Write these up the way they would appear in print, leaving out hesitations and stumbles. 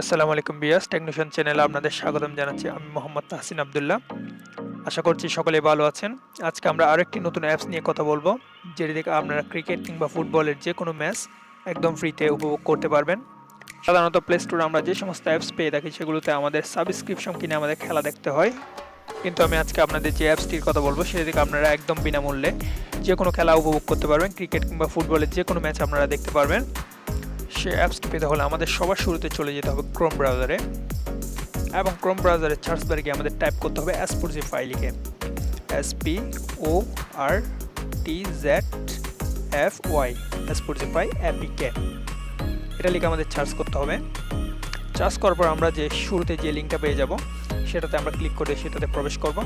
আসসালামু আলাইকুম বিয়াস টেকনোশন চ্যানেলে আপনাদের স্বাগতম জানাচ্ছি। আমি মোহাম্মদ তাহসিন আব্দুল্লাহ। আশা করছি সকলেই ভালো আছেন। আজকে আমরা আরেকটি নতুন অ্যাপস নিয়ে কথা বলবো, যেটি থেকে আপনারা ক্রিকেট কিংবা ফুটবলের যে কোনো ম্যাচ একদম ফ্রিতে উপভোগ করতে পারবেন। সাধারণত প্লে স্টোরে আমরা যে সমস্ত অ্যাপস পেয়ে থাকি সেগুলোতে আমাদের সাবস্ক্রিপশন কিনে আমাদের খেলা দেখতে হয়, কিন্তু আমি আজকে আপনাদের যে অ্যাপসটির কথা বলবো সেটি থেকে আপনারা একদম বিনামূল্যে যে কোনো খেলা উপভোগ করতে পারবেন। ক্রিকেট কিংবা ফুটবলের যে কোনো ম্যাচ আপনারা দেখতে পারবেন। সে অ্যাপসটি পেতে হলে আমাদের সবার শুরুতে চলে যেতে হবে ক্রোম ব্রাউজারে, এবং ক্রোম ব্রাউজারের সার্চ বারে গিয়ে আমাদের টাইপ করতে হবে স্পটিফাই লিখে, SPORTZFY, স্পটিফাই অ্যাপিকে। এটা লিখে আমাদের সার্চ করতে হবে। সার্চ করার পর আমরা যে শুরুতে যে লিঙ্কটা পেয়ে যাব সেটাতে আমরা ক্লিক করে সেটাতে প্রবেশ করব।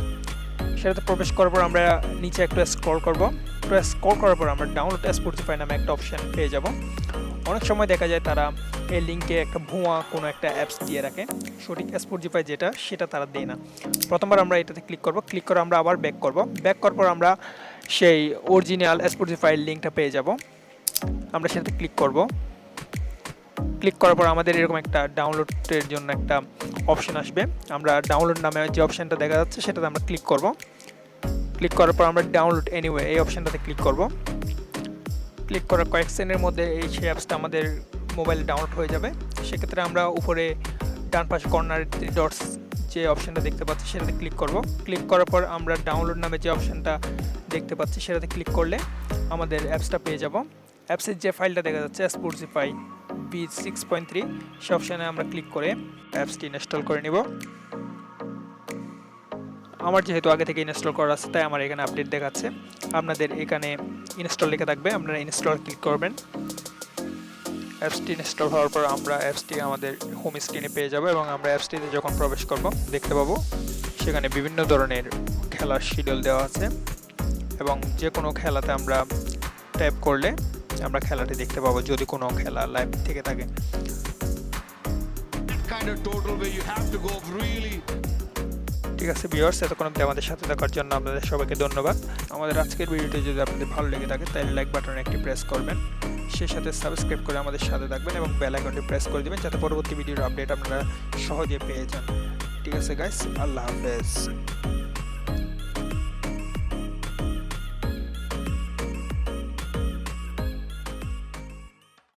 সেটাতে প্রবেশ করার পর আমরা নিচে একটু স্ক্রল করব। স্ক্রল করার পর আমরা ডাউনলোড স্পটিফাই নামে একটা অপশন পেয়ে যাব। অনেক সময় দেখা যায় তারা এই লিঙ্কে একটা ভুয়া কোনো একটা অ্যাপস দিয়ে রাখে, সঠিক স্পটিফাই যেটা সেটা তারা দেয় না। প্রথমবার আমরা এটাতে ক্লিক করব, ক্লিক করে আমরা আবার ব্যাক করব। ব্যাক করার পর আমরা সেই অরিজিনাল স্পটিফাইয়ের লিঙ্কটা পেয়ে যাব। আমরা সেটাতে ক্লিক করব। ক্লিক করার পর আমাদের এরকম একটা ডাউনলোডের জন্য একটা অপশন আসবে। আমরা ডাউনলোড নামে যে অপশনটা দেখা যাচ্ছে সেটাতে আমরা ক্লিক করব। ক্লিক করার পর আমরা ডাউনলোড এনিওয়ে এই অপশনটাতে ক্লিক করব। ক্লিক করার কয়েক সেকেন্ডের মধ্যে সেই অ্যাপসটা আমাদের মোবাইলে ডাউনলোড হয়ে যাবে। সেক্ষেত্রে আমরা উপরে ডান পাশে কর্নার ডটস যে অপশানটা দেখতে পাচ্ছি সেটাতে ক্লিক করব। ক্লিক করার পর আমরা ডাউনলোড নামে যে অপশানটা দেখতে পাচ্ছি সেটাতে ক্লিক করলে আমাদের অ্যাপসটা পেয়ে যাব। অ্যাপসের যে ফাইলটা দেখা যাচ্ছে স্পটিফাই V6.3, সে অপশানে আমরা ক্লিক করে অ্যাপসটি ইনস্টল করে নিব। আমার যেহেতু আগে থেকে ইনস্টল করা আছে তাই আমার এখানে আপডেট দেখাচ্ছে। আপনাদের এখানে ইনস্টল লেখা থাকবে, আপনারা ইনস্টল ক্লিক করবেন। অ্যাপসটি ইনস্টল হওয়ার পর আমরা অ্যাপসটি আমাদের হোম স্ক্রিনে পেয়ে যাব, এবং আমরা অ্যাপসটিতে যখন প্রবেশ করব দেখতে পাবো সেখানে বিভিন্ন ধরনের খেলার শিডিউল দেওয়া আছে, এবং যে কোনো খেলাতে আমরা ট্যাপ করলে আমরা খেলাটি দেখতে পাবো যদি কোনো খেলা লাইভ থেকে থাকে। ঠিক আছে ভিউয়ার্স, এতক্ষণ অবধি আমাদের সাথে থাকার জন্য আপনাদের সবাইকে ধন্যবাদ। আমাদের আজকের ভিডিওটি যদি আপনাদের ভালো লেগে থাকে তাহলে লাইক বাটনে একটি প্রেস করবেন, সেই সাথে সাবস্ক্রাইব করে আমাদের সাথে থাকবেন এবং বেল আইকনটি প্রেস করে দিবেন যাতে পরবর্তী ভিডিওর আপডেট আপনারা সহজে পেয়ে যান। ঠিক আছে গাইস, আল্লাহ হাফেজ।